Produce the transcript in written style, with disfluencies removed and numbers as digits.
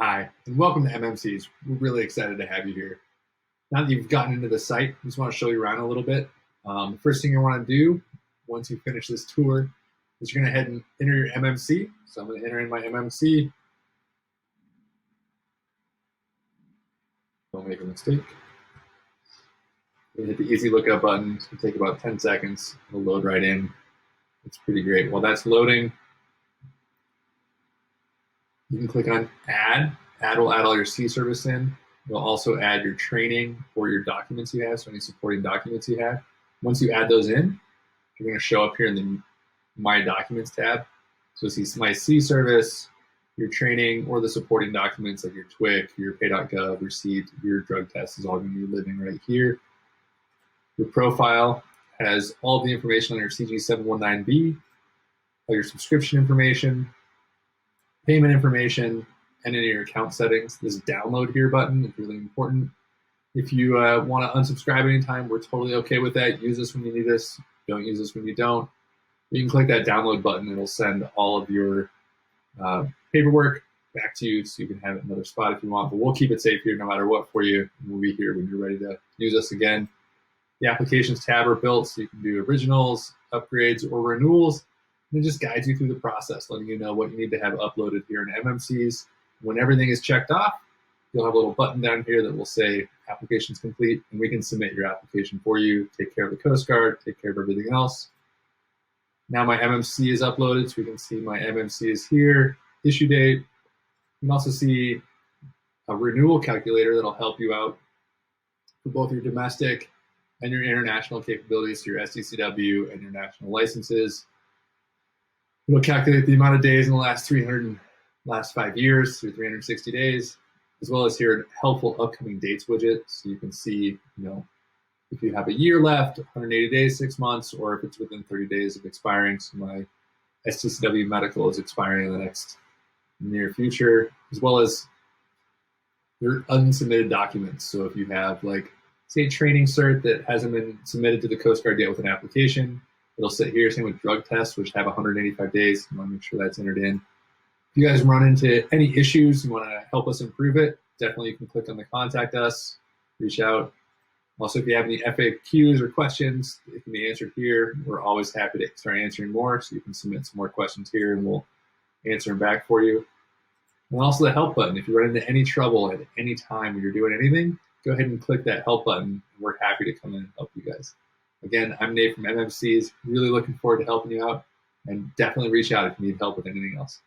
Hi, and welcome to MMCs. We're really excited to have you here. Now that you've gotten into the site, we just want to show you around a little bit. The first thing you want to do once you finish this tour is you're going to head and enter your MMC. So I'm going to enter in my MMC. Don't make a mistake. You hit the easy lookup button. It's going to take about 10 seconds. It'll load right in. It's pretty great. While that's loading, you can click on Add. Add will add all your C service in. It'll also add your training or your documents you have, so any supporting documents you have. Once you add those in, you're going to show up here in the My Documents tab. So you'll see my C service, your training, or the supporting documents like your TWIC, your pay.gov, receipt, your drug test is all going to be living right here. Your profile has all the information on your CG719B, all your subscription information, payment information, and any of your account settings. This download here button is really important. If you want to unsubscribe anytime, we're totally okay with that. Use this when you need this. Don't use this when you don't. You can click that download button. It'll send all of your paperwork back to you so you can have it in another spot if you want. But we'll keep it safe here no matter what for you. We'll be here when you're ready to use us again. The applications tab are built so you can do originals, upgrades, or renewals. And it just guides you through the process, letting you know what you need to have uploaded here in MMCs. When everything is checked off, you'll have a little button down here that will say applications complete, and we can submit your application for you, take care of the Coast Guard, take care of everything else. Now my MMC is uploaded, so we can see my MMC is here, issue date. You can also see a renewal calculator that'll help you out for both your domestic and your international capabilities, your SDCW and your national licenses. It'll calculate the amount of days in the last 5 years through 360 days, as well as here a helpful upcoming dates widget. So you can see, if you have a year left, 180 days, 6 months, or if it's within 30 days of expiring. So my STCW medical is expiring in the next near future, as well as your unsubmitted documents. So if you have say training cert that hasn't been submitted to the Coast Guard yet with an application, it'll sit here. Same with drug tests, which have 185 days. You want to make sure that's entered in. If you guys run into any issues, you want to help us improve it, definitely you can click on the contact us, reach out. Also, if you have any FAQs or questions, it can be answered here. We're always happy to start answering more, so you can submit some more questions here and we'll answer them back for you. And also the help button. If you run into any trouble at any time when you're doing anything, go ahead and click that help button. We're happy to come in and help you guys. Again, I'm Nate from MMCs. Really looking forward to helping you out, and definitely reach out if you need help with anything else.